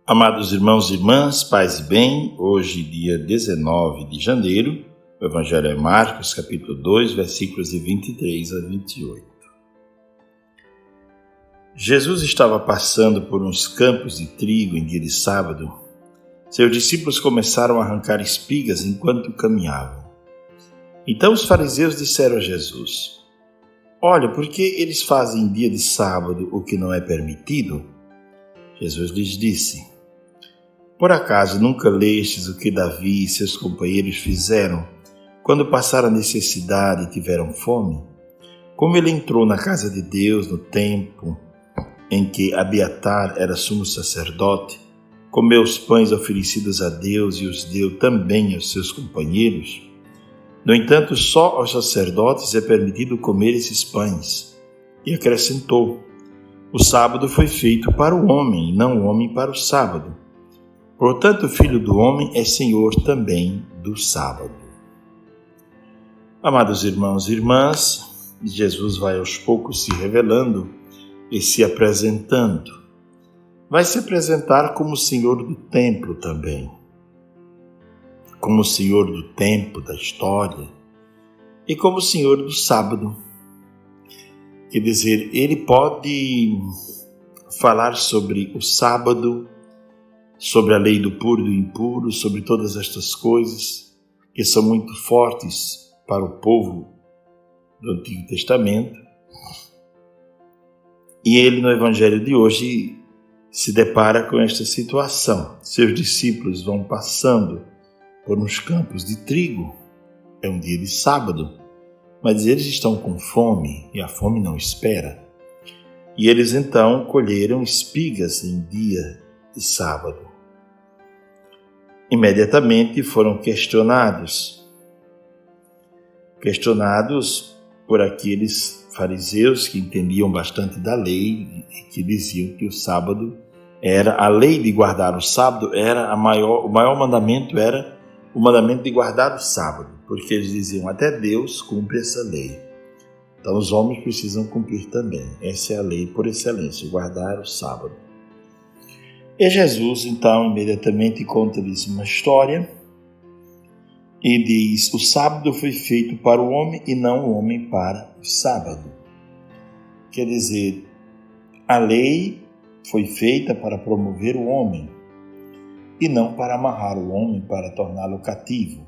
Amados irmãos e irmãs, paz e bem, hoje dia 19 de janeiro, o Evangelho é Marcos, capítulo 2, versículos de 23 a 28. Jesus estava passando por uns campos de trigo em dia de sábado. Seus discípulos começaram a arrancar espigas enquanto caminhavam. Então os fariseus disseram a Jesus: "Olha, por que eles fazem em dia de sábado o que não é permitido?" Jesus lhes disse: "Por acaso nunca lestes o que Davi e seus companheiros fizeram quando passaram necessidade e tiveram fome? Como ele entrou na casa de Deus no tempo em que Abiatar era sumo sacerdote, comeu os pães oferecidos a Deus e os deu também aos seus companheiros? No entanto, só aos sacerdotes é permitido comer esses pães." E acrescentou: "O sábado foi feito para o homem, e não o homem para o sábado. Portanto, o Filho do Homem é Senhor também do sábado." Amados irmãos e irmãs, Jesus vai aos poucos se revelando e se apresentando. Vai se apresentar como Senhor do templo também, como Senhor do tempo, da história, e como Senhor do sábado. Quer dizer, ele pode falar sobre o sábado, sobre a lei do puro e do impuro, sobre todas estas coisas que são muito fortes para o povo do Antigo Testamento. E ele, no Evangelho de hoje, se depara com esta situação. Seus discípulos vão passando por uns campos de trigo. É um dia de sábado, mas eles estão com fome e a fome não espera. E eles então colheram espigas em dia de sábado. Imediatamente foram questionados por aqueles fariseus que entendiam bastante da lei e que diziam que o sábado era a lei de guardar o sábado, era o maior mandamento era o mandamento de guardar o sábado, porque eles diziam: até Deus cumpre essa lei, então os homens precisam cumprir também. Essa é a lei por excelência, guardar o sábado. E Jesus então imediatamente conta-lhes uma história e diz: o sábado foi feito para o homem e não o homem para o sábado. Quer dizer, a lei foi feita para promover o homem e não para amarrar o homem, para torná-lo cativo.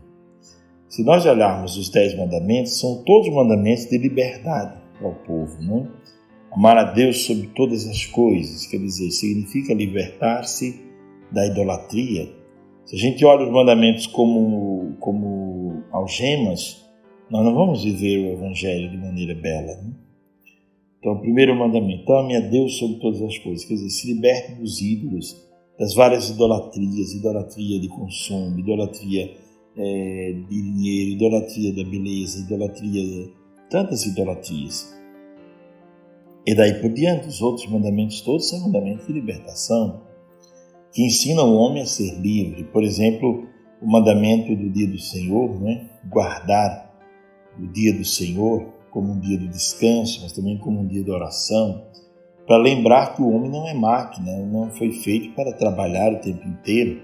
Se nós olharmos os 10 mandamentos, são todos mandamentos de liberdade para o povo, não? Amar a Deus sobre todas as coisas, quer dizer, significa libertar-se da idolatria. Se a gente olha os mandamentos como algemas, nós não vamos viver o Evangelho de maneira bela, né? Então, o primeiro mandamento: ame a Deus sobre todas as coisas, quer dizer, se liberte dos ídolos, das várias idolatrias, idolatria de consumo, idolatria de dinheiro, idolatria da beleza, idolatria, tantas idolatrias. E daí por diante, os outros mandamentos todos são mandamentos de libertação, que ensinam o homem a ser livre. Por exemplo, o mandamento do dia do Senhor, né? Guardar o dia do Senhor como um dia do descanso, mas também como um dia de oração, para lembrar que o homem não é máquina, não foi feito para trabalhar o tempo inteiro,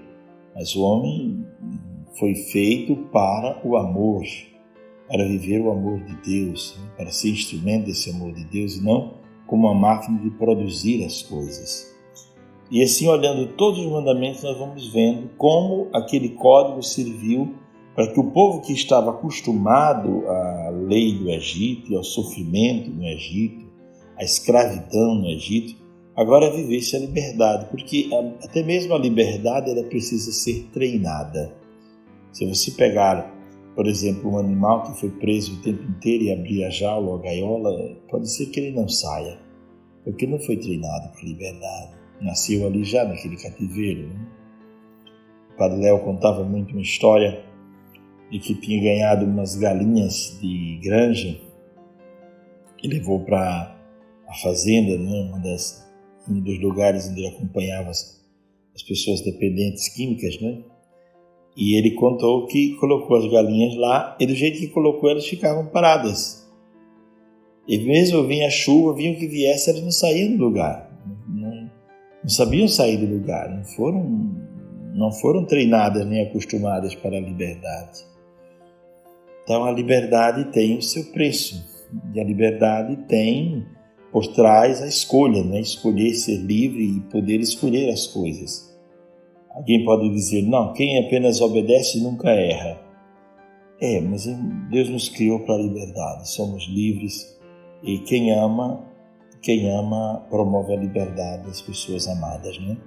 mas o homem foi feito para o amor, para viver o amor de Deus, para ser instrumento desse amor de Deus e não como uma máquina de produzir as coisas. E assim, olhando todos os mandamentos, nós vamos vendo como aquele código serviu para que o povo que estava acostumado à lei do Egito e ao sofrimento no Egito, à escravidão no Egito, agora vivesse a liberdade, porque até mesmo a liberdade ela precisa ser treinada. Se você pegar, por exemplo, um animal que foi preso o tempo inteiro e abrir a jaula ou a gaiola, pode ser que ele não saia, porque não foi treinado para a liberdade. Nasceu ali já naquele cativeiro, né? O Padre Léo contava muito uma história de que tinha ganhado umas galinhas de granja e levou para a fazenda, né? Um dos lugares onde ele acompanhava as pessoas dependentes químicas, né? E ele contou que colocou as galinhas lá e do jeito que colocou elas ficavam paradas. E mesmo vinha a chuva, vinha o que viesse, elas não saíam do lugar. não sabiam sair do lugar, não foram treinadas nem acostumadas para a liberdade. Então a liberdade tem o seu preço, e a liberdade tem por trás a escolha, né? Escolher ser livre e poder escolher as coisas. Alguém pode dizer, não, quem apenas obedece nunca erra. Mas Deus nos criou para a liberdade, somos livres, e quem ama promove a liberdade das pessoas amadas, né?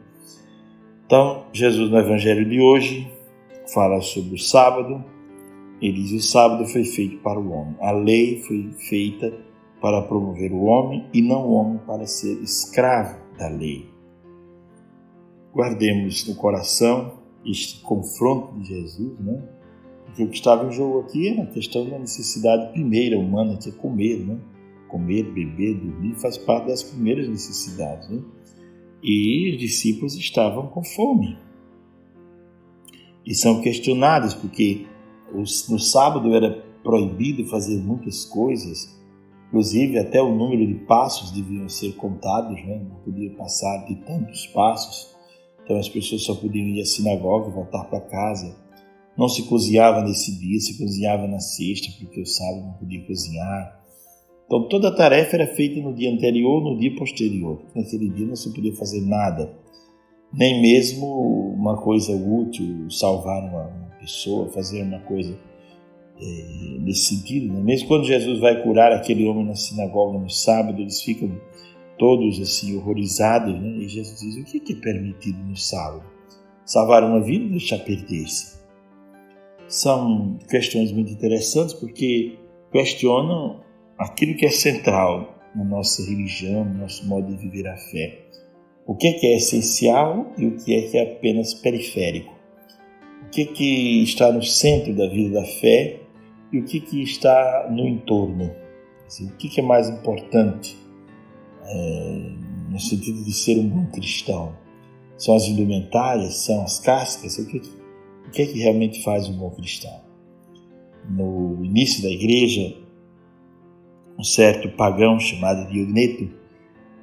Então, Jesus no Evangelho de hoje fala sobre o sábado. Ele diz, o sábado foi feito para o homem. A lei foi feita para promover o homem e não o homem para ser escravo da lei. Guardemos no coração este confronto de Jesus, né? Porque o que estava em jogo aqui é a questão da necessidade primeira humana, que é comer, né? Comer, beber, dormir, faz parte das primeiras necessidades, né? E os discípulos estavam com fome. E são questionados, porque no sábado era proibido fazer muitas coisas, inclusive até o número de passos deviam ser contados, né? Não podia passar de tantos passos, então as pessoas só podiam ir à sinagoga e voltar para casa. Não se cozinhava nesse dia, se cozinhava na sexta, porque o sábado não podia cozinhar. Então toda a tarefa era feita no dia anterior, no dia posterior. Naquele dia não se podia fazer nada, nem mesmo uma coisa útil, salvar uma pessoa, fazer uma coisa nesse sentido, né? Mesmo quando Jesus vai curar aquele homem na sinagoga no sábado, eles ficam todos assim horrorizados, né? E Jesus diz, o que é permitido no sábado? Salvar uma vida ou deixar perder-se? São questões muito interessantes porque questionam aquilo que é central na nossa religião, no nosso modo de viver a fé. O que é essencial e o que é apenas periférico. O que está no centro da vida da fé e o que está no entorno. Assim, o que é mais importante no sentido de ser um bom cristão? São as indumentárias? São as cascas? O que é que realmente faz um bom cristão? No início da igreja, um certo pagão chamado Diogneto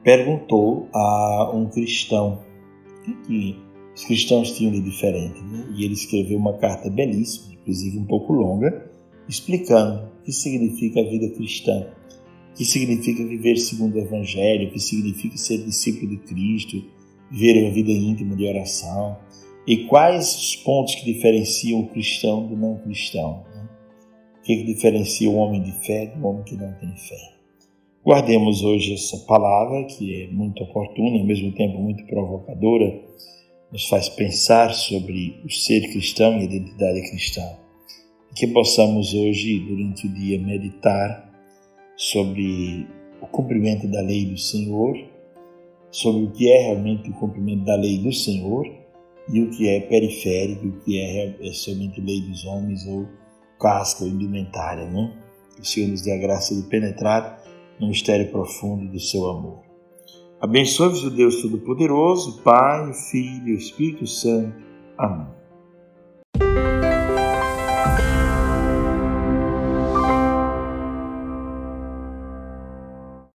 perguntou a um cristão o que os cristãos tinham de diferente, né? E ele escreveu uma carta belíssima, inclusive um pouco longa, explicando o que significa a vida cristã, o que significa viver segundo o Evangelho, o que significa ser discípulo de Cristo, viver uma vida íntima de oração, e quais os pontos que diferenciam o cristão do não cristão, né? O que diferencia o homem de fé do homem que não tem fé. Guardemos hoje essa palavra, que é muito oportuna e ao mesmo tempo muito provocadora, nos faz pensar sobre o ser cristão e a identidade cristã. E que possamos hoje, durante o dia, meditar sobre o cumprimento da lei do Senhor, sobre o que é realmente o cumprimento da lei do Senhor e o que é periférico, o que é somente lei dos homens ou casca ou indumentária, né? Que o Senhor nos dê a graça de penetrar no mistério profundo do seu amor. Abençoe-vos o Deus Todo-Poderoso, Pai, o Filho e o Espírito Santo. Amém.